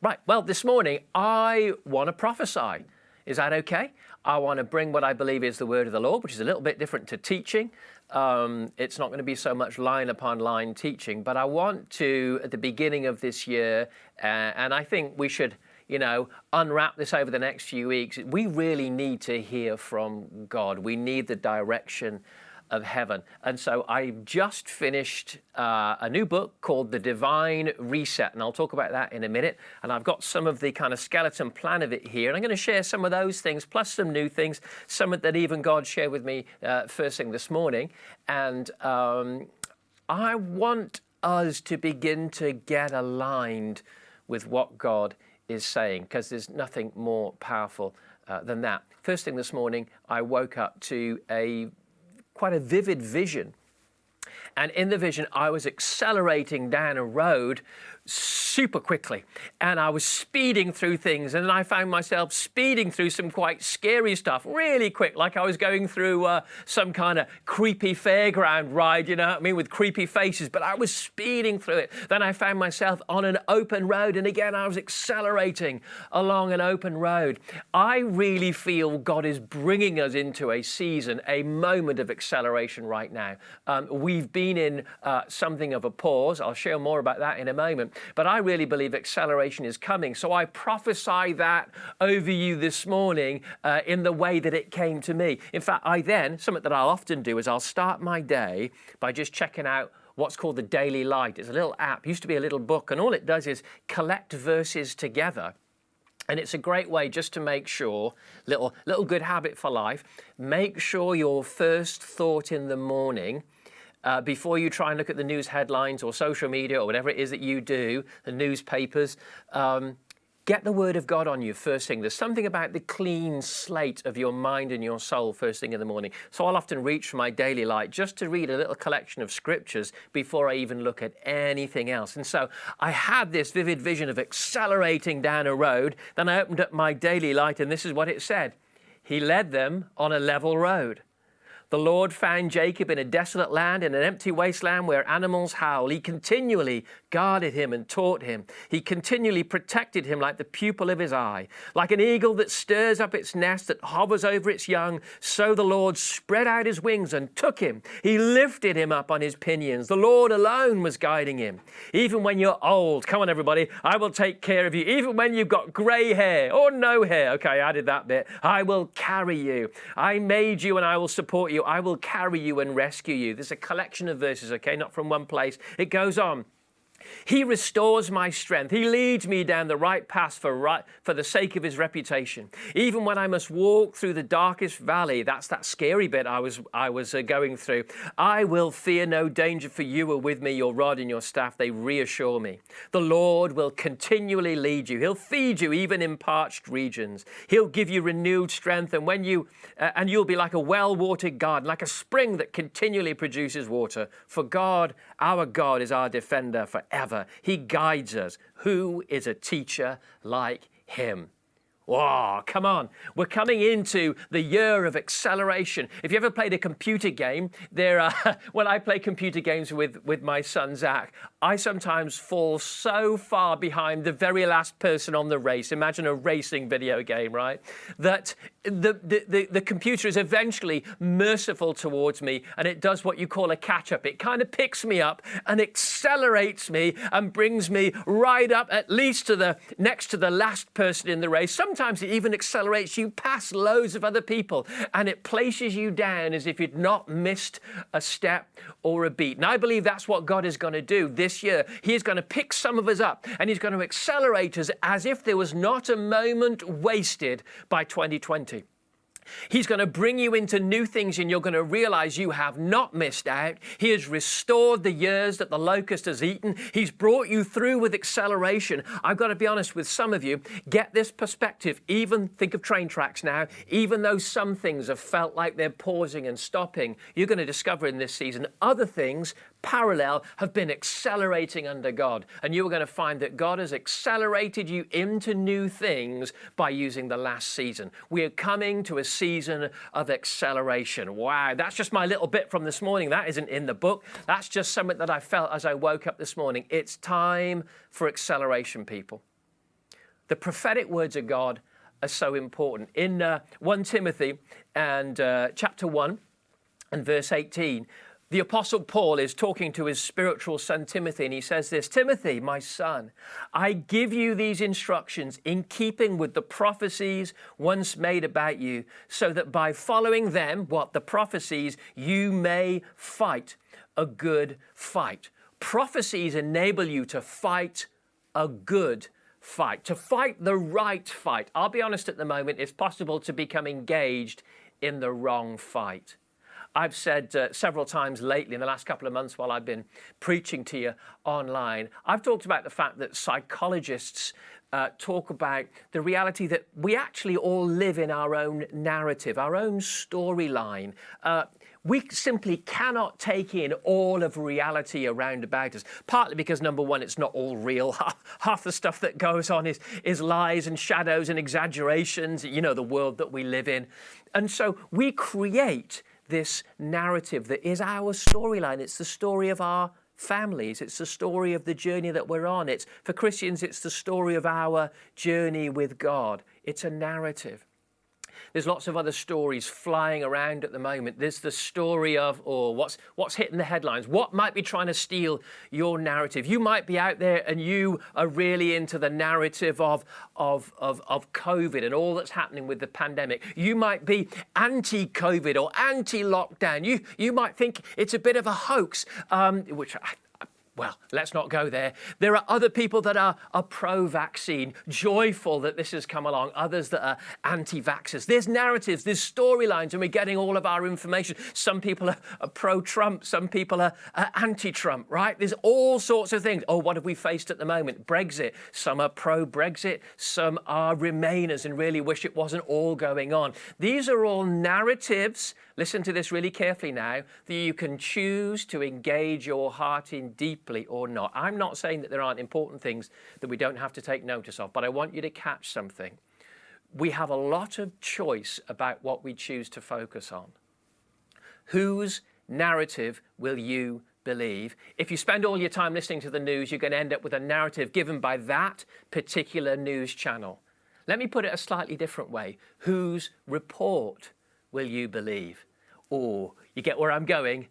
Right, well, this morning, I want to prophesy. Is that okay? I want to bring what I believe is the word of the Lord, which is a little bit different to teaching. It's not going to be so much line upon line teaching, but I want to, at the beginning of this year, and I think we should, unwrap this over the next few weeks. We really need to hear from God. We need the direction of heaven. And so I just finished a new book called The Divine Reset, and I'll talk about that in a minute. And I've got some of the kind of skeleton plan of it here, and I'm going to share some of those things, plus some new things, some that even God shared with me first thing this morning. And I want us to begin to get aligned with what God is saying, because there's nothing more powerful than that. First thing this morning, I woke up to quite a vivid vision. And in the vision, I was accelerating down a road super quickly, and I was speeding through things, and then I found myself speeding through some quite scary stuff really quick, like I was going through some kind of creepy fairground ride, you know what I mean, with creepy faces, but I was speeding through it. Then I found myself on an open road, and again I was accelerating along an open road. I really feel God is bringing us into a season, a moment of acceleration right now. We've been in something of a pause. I'll share more about that in a moment. But I really believe acceleration is coming. So I prophesy that over you this morning in the way that it came to me. In fact, something that I'll often do is I'll start my day by just checking out what's called the Daily Light. It's a little app, used to be a little book, and all it does is collect verses together. And it's a great way just to make sure, little good habit for life, make sure your first thought in the morning, before you try and look at the news headlines or social media or whatever it is that you do, the newspapers, get the word of God on you first thing. There's something about the clean slate of your mind and your soul first thing in the morning. So I'll often reach for my Daily Light just to read a little collection of scriptures before I even look at anything else. And so I had this vivid vision of accelerating down a road. Then I opened up my Daily Light, and this is what it said. He led them on a level road. The Lord found Jacob in a desolate land, in an empty wasteland where animals howl. He continually guarded him and taught him. He continually protected him like the pupil of his eye. Like an eagle that stirs up its nest, that hovers over its young, so the Lord spread out his wings and took him. He lifted him up on his pinions. The Lord alone was guiding him. Even when you're old, come on everybody, I will take care of you. Even when you've got grey hair or no hair, okay, I added that bit, I will carry you. I made you and I will support you. I will carry you and rescue you. There's a collection of verses, okay, not from one place. It goes on. He restores my strength. He leads me down the right path for the sake of his reputation. Even when I must walk through the darkest valley, that's that scary bit I was going through, I will fear no danger, for you are with me. Your rod and your staff, they reassure me. The Lord will continually lead you. He'll feed you even in parched regions. He'll give you renewed strength, and you'll be like a well-watered garden, like a spring that continually produces water. For God, our God, is our defender forever. He guides us. Who is a teacher like him? Whoa, come on. We're coming into the year of acceleration. If you ever played a computer game, when I play computer games with my son, Zach, I sometimes fall so far behind the very last person on the race. Imagine a racing video game, right? That the computer is eventually merciful towards me, and it does what you call a catch-up. It kind of picks me up and accelerates me and brings me right up at least next to the last person in the race. Sometimes it even accelerates you past loads of other people, and it places you down as if you'd not missed a step or a beat. And I believe that's what God is going to do this year. He is going to pick some of us up, and he's going to accelerate us as if there was not a moment wasted by 2020. He's going to bring you into new things, and you're going to realize you have not missed out. He has restored the years that the locust has eaten. He's brought you through with acceleration. I've got to be honest with some of you, get this perspective. Even think of train tracks now. Even though some things have felt like they're pausing and stopping, you're going to discover in this season other things parallel have been accelerating under God. And you are going to find that God has accelerated you into new things by using the last season. We are coming to a season of acceleration. Wow, that's just my little bit from this morning. That isn't in the book. That's just something that I felt as I woke up this morning. It's time for acceleration, people. The prophetic words of God are so important. In 1 Timothy and chapter 1 and verse 18, the Apostle Paul is talking to his spiritual son Timothy, and he says this, Timothy, my son, I give you these instructions in keeping with the prophecies once made about you, so that by following them, the prophecies, you may fight a good fight. Prophecies enable you to fight a good fight, to fight the right fight. I'll be honest, at the moment, it's possible to become engaged in the wrong fight. I've said several times lately in the last couple of months while I've been preaching to you online, I've talked about the fact that psychologists talk about the reality that we actually all live in our own narrative, our own storyline. We simply cannot take in all of reality around about us, partly because, number one, it's not all real. Half the stuff that goes on is lies and shadows and exaggerations, the world that we live in. And so we create this narrative that is our storyline. It's the story of our families. It's the story of the journey that we're on. For Christians, it's the story of our journey with God. It's a narrative. There's lots of other stories flying around at the moment. There's the story of, what's hitting the headlines? What might be trying to steal your narrative? You might be out there and you are really into the narrative of COVID and all that's happening with the pandemic. You might be anti-COVID or anti-lockdown. You might think it's a bit of a hoax, well, let's not go there. There are other people that are pro-vaccine, joyful that this has come along, others that are anti-vaxxers. There's narratives, there's storylines, and we're getting all of our information. Some people are pro-Trump, some people are anti-Trump, right? There's all sorts of things. Oh, what have we faced at the moment? Brexit. Some are pro-Brexit, some are Remainers and really wish it wasn't all going on. These are all narratives, listen to this really carefully now, that you can choose to engage your heart in deeply or not. I'm not saying that there aren't important things that we don't have to take notice of, but I want you to catch something. We have a lot of choice about what we choose to focus on. Whose narrative will you believe? If you spend all your time listening to the news, you're going to end up with a narrative given by that particular news channel. Let me put it a slightly different way. Whose report will you believe? Or, you get where I'm going?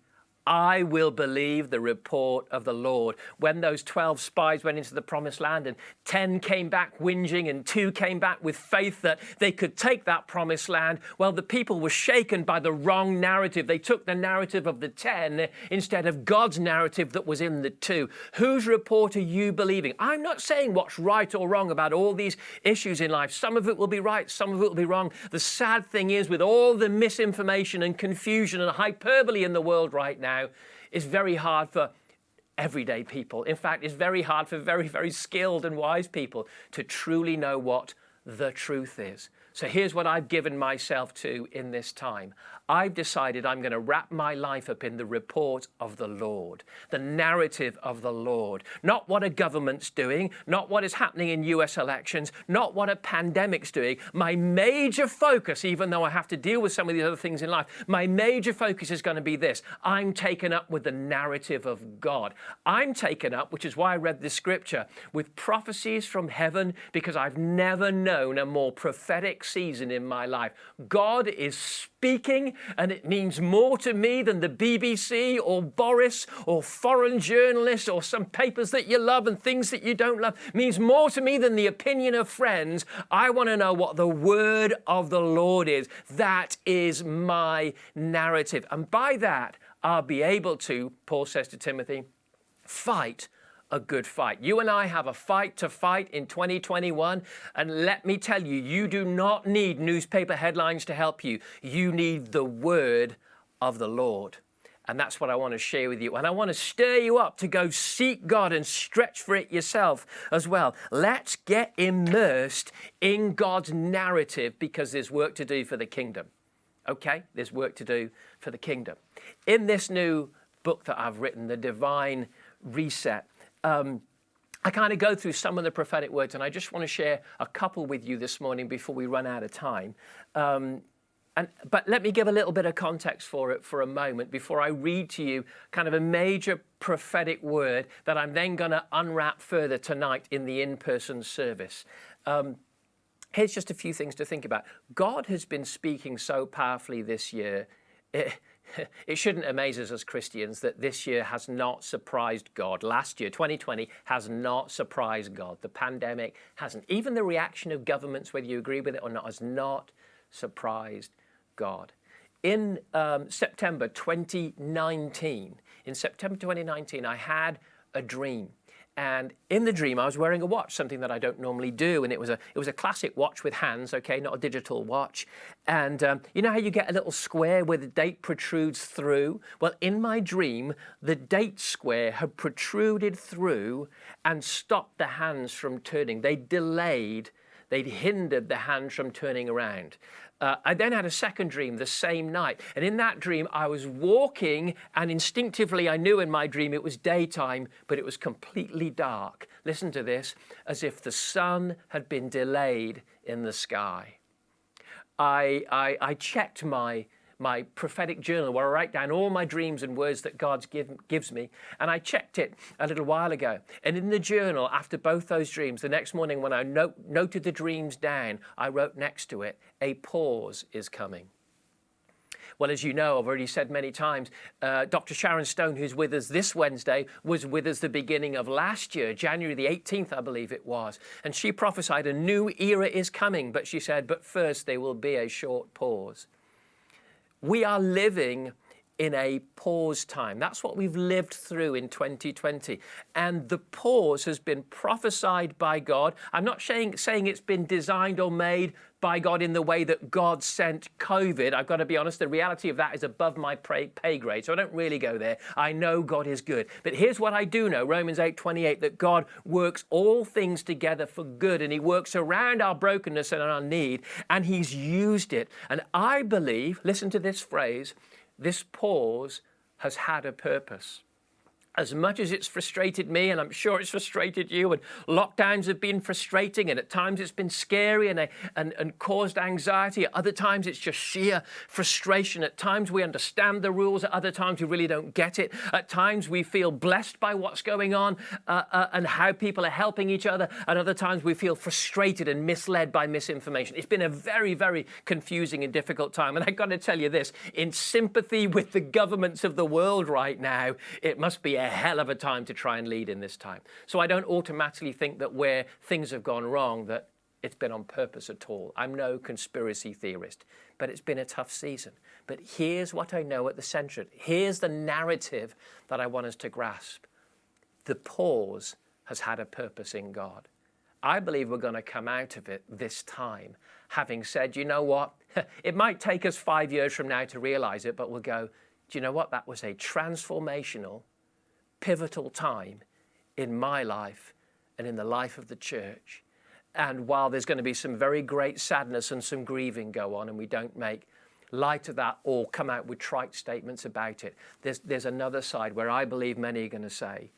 I will believe the report of the Lord. When those 12 spies went into the promised land and 10 came back whinging and 2 came back with faith that they could take that promised land, well, the people were shaken by the wrong narrative. They took the narrative of the 10 instead of God's narrative that was in the 2. Whose report are you believing? I'm not saying what's right or wrong about all these issues in life. Some of it will be right, some of it will be wrong. The sad thing is, with all the misinformation and confusion and hyperbole in the world right now, it's very hard for everyday people. In fact, it's very hard for very, very skilled and wise people to truly know what the truth is. So here's what I've given myself to in this time. I've decided I'm going to wrap my life up in the report of the Lord, the narrative of the Lord, not what a government's doing, not what is happening in US elections, not what a pandemic's doing. My major focus, even though I have to deal with some of the other things in life, my major focus is going to be this. I'm taken up with the narrative of God. I'm taken up, which is why I read this scripture, with prophecies from heaven, because I've never known a more prophetic season in my life. God is speaking, and it means more to me than the BBC or Boris or foreign journalists or some papers that you love and things that you don't love. It means more to me than the opinion of friends. I want to know what the word of the Lord is. That is my narrative. And by that, I'll be able to, Paul says to Timothy, fight a good fight. You and I have a fight to fight in 2021. And let me tell you, you do not need newspaper headlines to help you. You need the word of the Lord. And that's what I want to share with you. And I want to stir you up to go seek God and stretch for it yourself as well. Let's get immersed in God's narrative, because there's work to do for the kingdom. Okay? There's work to do for the kingdom. In this new book that I've written, The Divine Reset, I kind of go through some of the prophetic words, and I just want to share a couple with you this morning before we run out of time. But let me give a little bit of context for it for a moment before I read to you kind of a major prophetic word that I'm then going to unwrap further tonight in the in-person service. Here's just a few things to think about. God has been speaking so powerfully this year. It shouldn't amaze us as Christians that this year has not surprised God. Last year, 2020, has not surprised God. The pandemic hasn't. Even the reaction of governments, whether you agree with it or not, has not surprised God. In September 2019, I had a dream. And in the dream, I was wearing a watch, something that I don't normally do. And it was a classic watch with hands, okay, not a digital watch. And you know how you get a little square where the date protrudes through? Well, in my dream, the date square had protruded through and stopped the hands from turning. They'd hindered the hands from turning around. I then had a second dream the same night. And in that dream, I was walking, and instinctively I knew in my dream it was daytime, but it was completely dark. Listen to this, as if the sun had been delayed in the sky. I checked my prophetic journal where I write down all my dreams and words that God gives me. And I checked it a little while ago. And in the journal, after both those dreams, the next morning when I noted the dreams down, I wrote next to it, a pause is coming. Well, as you know, I've already said many times, Dr. Sharon Stone, who's with us this Wednesday, was with us the beginning of last year, January the 18th, I believe it was. And she prophesied a new era is coming. But she said, but first there will be a short pause. We are living in a pause time. That's what we've lived through in 2020. And the pause has been prophesied by God. I'm not saying it's been designed or made by God in the way that God sent COVID. I've got to be honest, the reality of that is above my pay grade, so I don't really go there. I know God is good. But here's what I do know, Romans 8:28, that God works all things together for good, and he works around our brokenness and our need, and he's used it. And I believe, listen to this phrase, this pause has had a purpose. As much as it's frustrated me, and I'm sure it's frustrated you, and lockdowns have been frustrating, and at times it's been scary and caused anxiety. At other times it's just sheer frustration. At times we understand the rules. At other times we really don't get it. At times we feel blessed by what's going on and how people are helping each other. At other times we feel frustrated and misled by misinformation. It's been a very, very confusing and difficult time. And I've got to tell you this, in sympathy with the governments of the world right now, it must be a hell of a time to try and lead in this time. So I don't automatically think that where things have gone wrong, that it's been on purpose at all. I'm no conspiracy theorist, but it's been a tough season. But here's what I know at the center. Here's the narrative that I want us to grasp. The pause has had a purpose in God. I believe we're going to come out of it this time, having said, you know what? It might take us 5 years from now to realize it, but we'll go, do you know what? That was a transformational, pivotal time in my life and in the life of the church. And while there's going to be some very great sadness and some grieving go on, and we don't make light of that or come out with trite statements about it, there's another side where I believe many are going to say,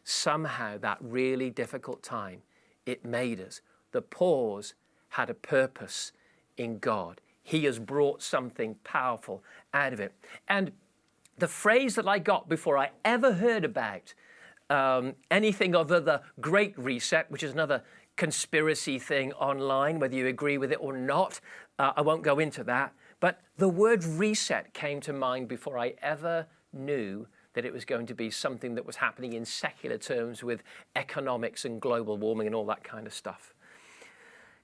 somehow that really difficult time, it made us. The pause had a purpose in God. He has brought something powerful out of it. And the phrase that I got before I ever heard about anything other than the Great Reset, which is another conspiracy thing online, whether you agree with it or not, I won't go into that. But the word reset came to mind before I ever knew that it was going to be something that was happening in secular terms with economics and global warming and all that kind of stuff.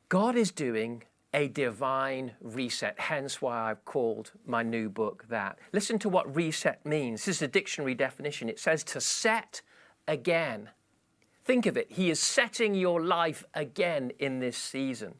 God is doing a divine reset, hence why I've called my new book that. Listen to what reset means. This is a dictionary definition. It says to set again. Think of it. He is setting your life again in this season.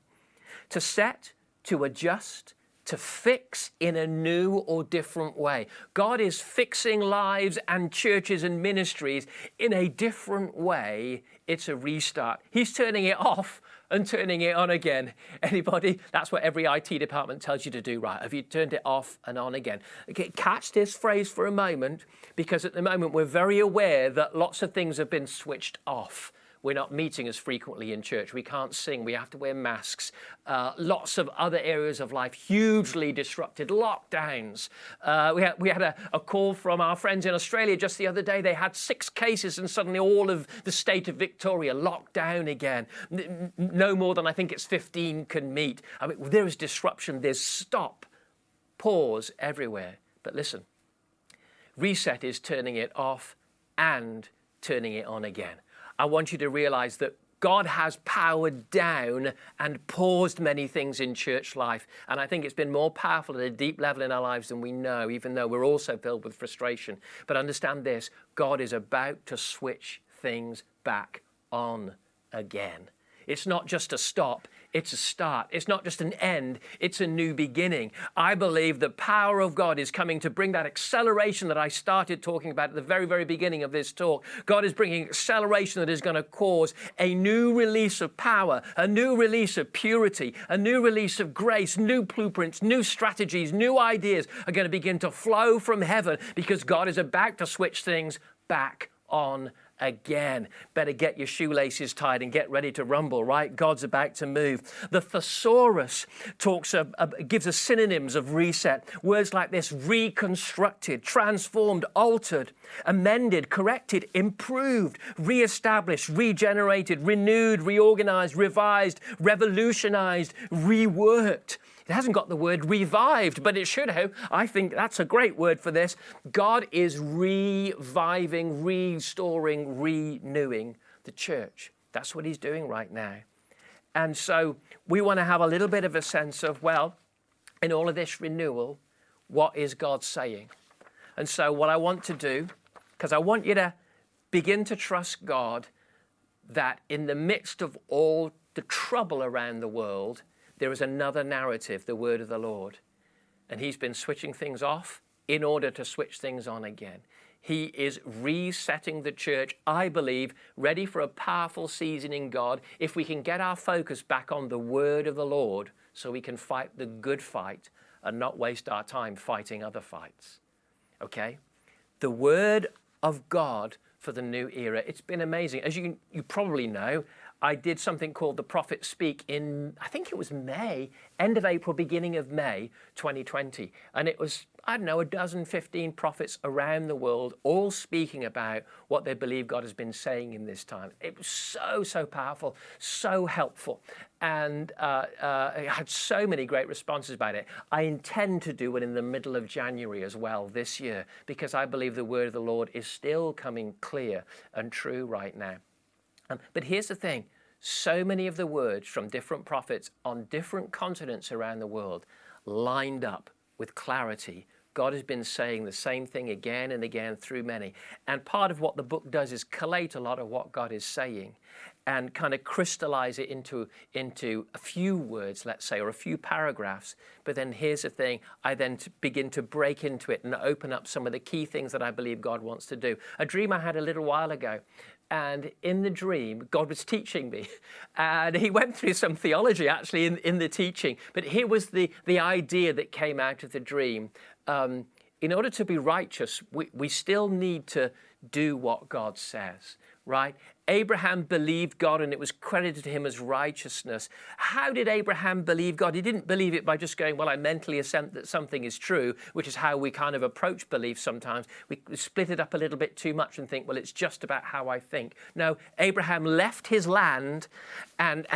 To set, to adjust, to fix in a new or different way. God is fixing lives and churches and ministries in a different way. It's a restart. He's turning it off and turning it on again. Anybody? That's what every IT department tells you to do, right? Have you turned it off and on again? Okay, catch this phrase for a moment, because at the moment we're very aware that lots of things have been switched off. We're not meeting as frequently in church. We can't sing. We have to wear masks. Lots of other areas of life hugely disrupted. Lockdowns. We had a call from our friends in Australia just the other day. They had 6 cases and suddenly all of the state of Victoria locked down again. No more than I think it's 15 can meet. I mean, there is disruption. There's stop, pause everywhere. But listen, reset is turning it off and turning it on again. I want you to realize that God has powered down and paused many things in church life. And I think it's been more powerful at a deep level in our lives than we know, even though we're also filled with frustration. But understand this, God is about to switch things back on again. It's not just a stop, it's a start. It's not just an end, it's a new beginning. I believe the power of God is coming to bring that acceleration that I started talking about at the very, very beginning of this talk. God is bringing acceleration that is going to cause a new release of power, a new release of purity, a new release of grace, new blueprints, new strategies, new ideas are going to begin to flow from heaven because God is about to switch things back on again. Better get your shoelaces tied and get ready to rumble, right? God's about to move. The thesaurus gives us synonyms of reset. Words like this: reconstructed, transformed, altered, amended, corrected, improved, reestablished, regenerated, renewed, reorganized, revised, revolutionized, reworked. It hasn't got the word revived, but it should have. I think that's a great word for this. God is reviving, restoring, renewing the church. That's what he's doing right now. And so we want to have a little bit of a sense of, well, in all of this renewal, what is God saying? And so what I want to do, because I want you to begin to trust God that in the midst of all the trouble around the world, there is another narrative, the word of the Lord. And he's been switching things off in order to switch things on again. He is resetting the church, I believe, ready for a powerful season in God if we can get our focus back on the word of the Lord so we can fight the good fight and not waste our time fighting other fights. Okay? The word of God for the new era. It's been amazing. As you probably know, I did something called the Prophet Speak in, I think it was May, end of April, beginning of May 2020. And it was, I don't know, 12, 15 prophets around the world, all speaking about what they believe God has been saying in this time. It was so powerful, so helpful. And I had so many great responses about it. I intend to do it in the middle of January as well this year, because I believe the word of the Lord is still coming clear and true right now. But here's the thing, so many of the words from different prophets on different continents around the world lined up with clarity. God has been saying the same thing again and again through many. And part of what the book does is collate a lot of what God is saying and kind of crystallize it into a few words, let's say, or a few paragraphs. But then here's the thing, I then begin to break into it and open up some of the key things that I believe God wants to do. A dream I had a little while ago. And in the dream, God was teaching me. And he went through some theology, actually, in the teaching. But here was the idea that came out of the dream. In order to be righteous, we still need to do what God says, right? Abraham believed God and it was credited to him as righteousness. How did Abraham believe God? He didn't believe it by just going, well, I mentally assent that something is true, which is how we kind of approach belief sometimes. We split it up a little bit too much and think, well, it's just about how I think. No, Abraham left his land and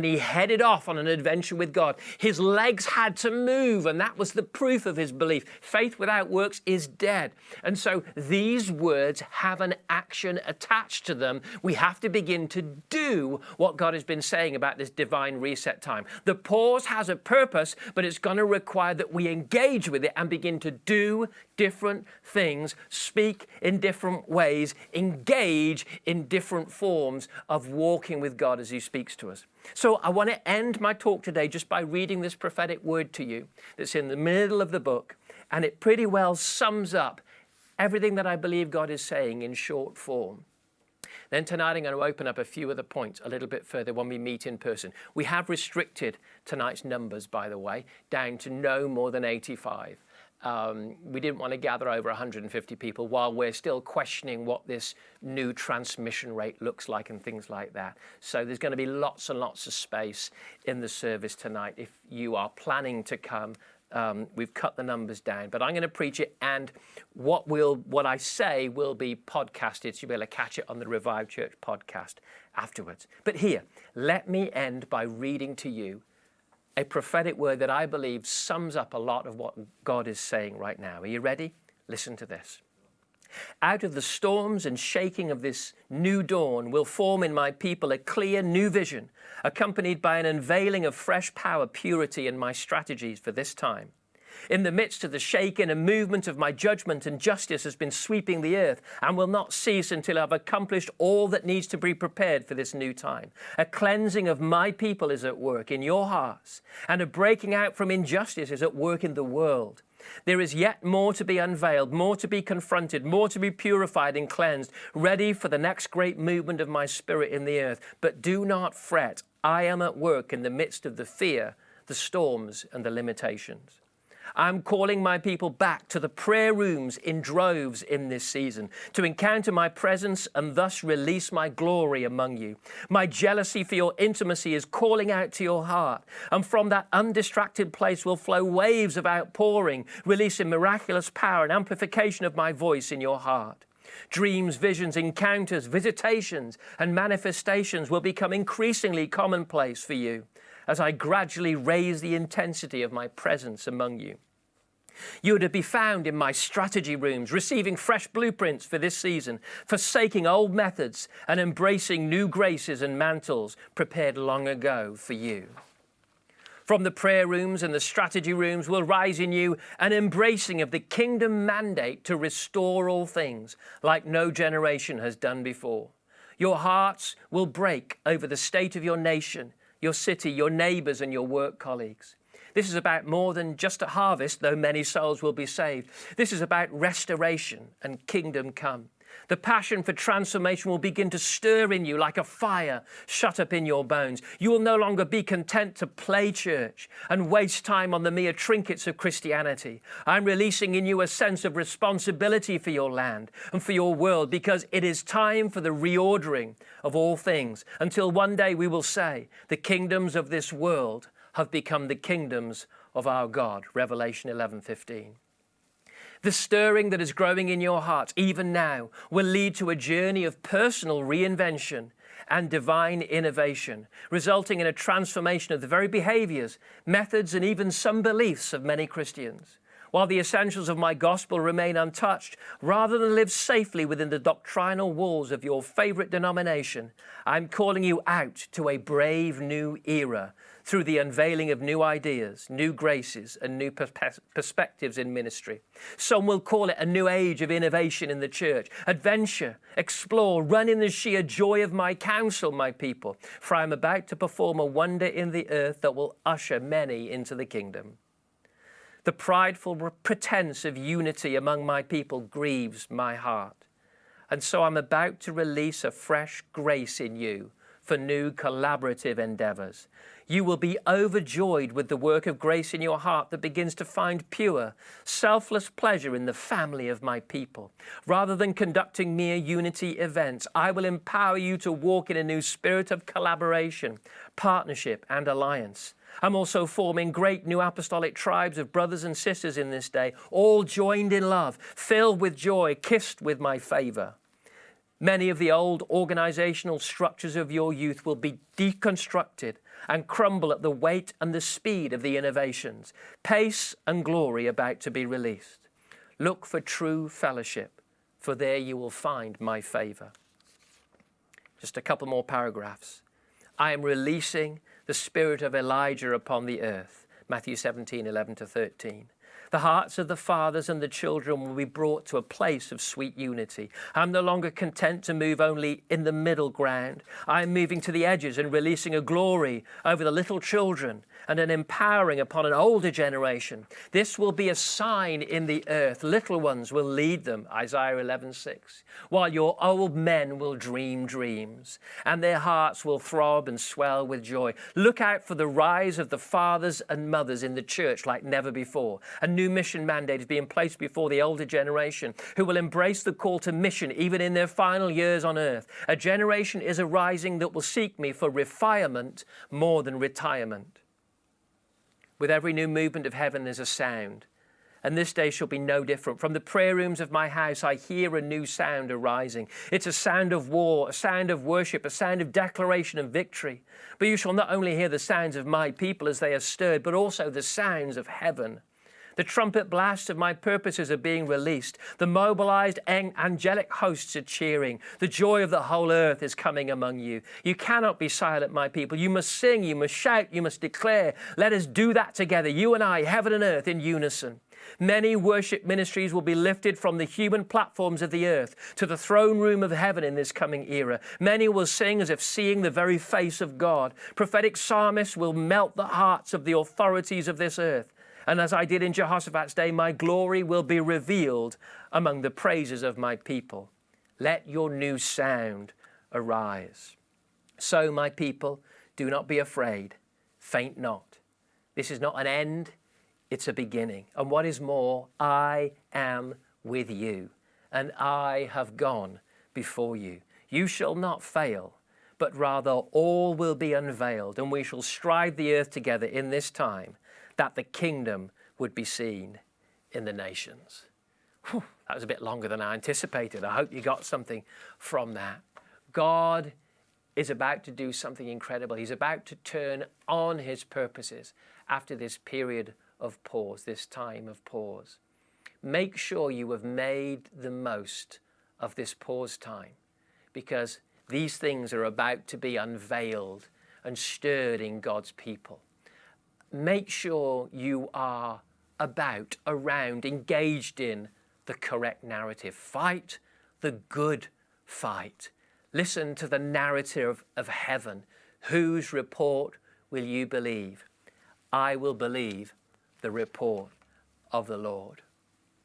he headed off on an adventure with God. His legs had to move, and that was the proof of his belief. Faith without works is dead. And so these words have an action attached to them. We have to begin to do what God has been saying about this divine reset time. The pause has a purpose, but it's going to require that we engage with it and begin to do different things, speak in different ways, engage in different forms of walking with God as he speaks to us. So I want to end my talk today just by reading this prophetic word to you that's in the middle of the book, and it pretty well sums up everything that I believe God is saying in short form. Then tonight I'm going to open up a few other points a little bit further when we meet in person. We have restricted tonight's numbers, by the way, down to no more than 85. We didn't want to gather over 150 people while we're still questioning what this new transmission rate looks like and things like that. So there's going to be lots and lots of space in the service tonight. If you are planning to come, we've cut the numbers down, but I'm going to preach it, and what I say will be podcasted, so you'll be able to catch it on the Revived Church podcast afterwards. But here, let me end by reading to you a prophetic word that I believe sums up a lot of what God is saying right now. Are you ready? Listen to this. Out of the storms and shaking of this new dawn will form in my people a clear new vision, accompanied by an unveiling of fresh power, purity, and my strategies for this time. In the midst of the shaking, a movement of my judgment and justice has been sweeping the earth and will not cease until I've accomplished all that needs to be prepared for this new time. A cleansing of my people is at work in your hearts, and a breaking out from injustice is at work in the world. There is yet more to be unveiled, more to be confronted, more to be purified and cleansed, ready for the next great movement of my spirit in the earth. But do not fret. I am at work in the midst of the fear, the storms, and the limitations. I'm calling my people back to the prayer rooms in droves in this season, to encounter my presence and thus release my glory among you. My jealousy for your intimacy is calling out to your heart, and from that undistracted place will flow waves of outpouring, releasing miraculous power and amplification of my voice in your heart. Dreams, visions, encounters, visitations, and manifestations will become increasingly commonplace for you as I gradually raise the intensity of my presence among you. You are to be found in my strategy rooms, receiving fresh blueprints for this season, forsaking old methods and embracing new graces and mantles prepared long ago for you. From the prayer rooms and the strategy rooms will rise in you an embracing of the kingdom mandate to restore all things like no generation has done before. Your hearts will break over the state of your nation, your city, your neighbors, and your work colleagues. This is about more than just a harvest, though many souls will be saved. This is about restoration and kingdom come. The passion for transformation will begin to stir in you like a fire shut up in your bones. You will no longer be content to play church and waste time on the mere trinkets of Christianity. I'm releasing in you a sense of responsibility for your land and for your world, because it is time for the reordering of all things, until one day we will say, the kingdoms of this world have become the kingdoms of our God. Revelation 11:15. The stirring that is growing in your heart, even now, will lead to a journey of personal reinvention and divine innovation, resulting in a transformation of the very behaviors, methods, and even some beliefs of many Christians. While the essentials of my gospel remain untouched, rather than live safely within the doctrinal walls of your favorite denomination, I'm calling you out to a brave new era through the unveiling of new ideas, new graces, and new perspectives in ministry. Some will call it a new age of innovation in the church. Adventure, explore, run in the sheer joy of my counsel, my people, for I am about to perform a wonder in the earth that will usher many into the kingdom. The prideful pretense of unity among my people grieves my heart. And so I'm about to release a fresh grace in you for new collaborative endeavors. You will be overjoyed with the work of grace in your heart that begins to find pure, selfless pleasure in the family of my people. Rather than conducting mere unity events, I will empower you to walk in a new spirit of collaboration, partnership, and alliance. I'm also forming great new apostolic tribes of brothers and sisters in this day, all joined in love, filled with joy, kissed with my favor. Many of the old organizational structures of your youth will be deconstructed and crumble at the weight and the speed of the innovations, pace and glory about to be released. Look for true fellowship, for there you will find my favor. Just a couple more paragraphs. I am releasing the spirit of Elijah upon the earth. Matthew 17:11-13. The hearts of the fathers and the children will be brought to a place of sweet unity. I'm no longer content to move only in the middle ground. I'm moving to the edges and releasing a glory over the little children and an empowering upon an older generation. This will be a sign in the earth. Little ones will lead them, Isaiah 11:6, while your old men will dream dreams, and their hearts will throb and swell with joy. Look out for the rise of the fathers and mothers in the church like never before. A new new mission mandate is being placed before the older generation, who will embrace the call to mission even in their final years on earth. A generation is arising that will seek me for refinement more than retirement. With every new movement of heaven, there's a sound. And this day shall be no different. From the prayer rooms of my house, I hear a new sound arising. It's a sound of war, a sound of worship, a sound of declaration and victory. But you shall not only hear the sounds of my people as they are stirred, but also the sounds of heaven. The trumpet blasts of my purposes are being released. The mobilized angelic hosts are cheering. The joy of the whole earth is coming among you. You cannot be silent, my people. You must sing, you must shout, you must declare. Let us do that together, you and I, heaven and earth in unison. Many worship ministries will be lifted from the human platforms of the earth to the throne room of heaven in this coming era. Many will sing as if seeing the very face of God. Prophetic psalmists will melt the hearts of the authorities of this earth. And as I did in Jehoshaphat's day, my glory will be revealed among the praises of my people. Let your new sound arise. So, my people, do not be afraid. Faint not. This is not an end. It's a beginning. And what is more, I am with you, and I have gone before you. You shall not fail, but rather all will be unveiled, and we shall stride the earth together in this time, that the kingdom would be seen in the nations. Whew, that was a bit longer than I anticipated. I hope you got something from that. God is about to do something incredible. He's about to turn on his purposes after this period of pause, this time of pause. Make sure you have made the most of this pause time, because these things are about to be unveiled and stirred in God's people. Make sure you are about, around, engaged in the correct narrative. Fight the good fight. Listen to the narrative of heaven. Whose report will you believe? I will believe the report of the Lord.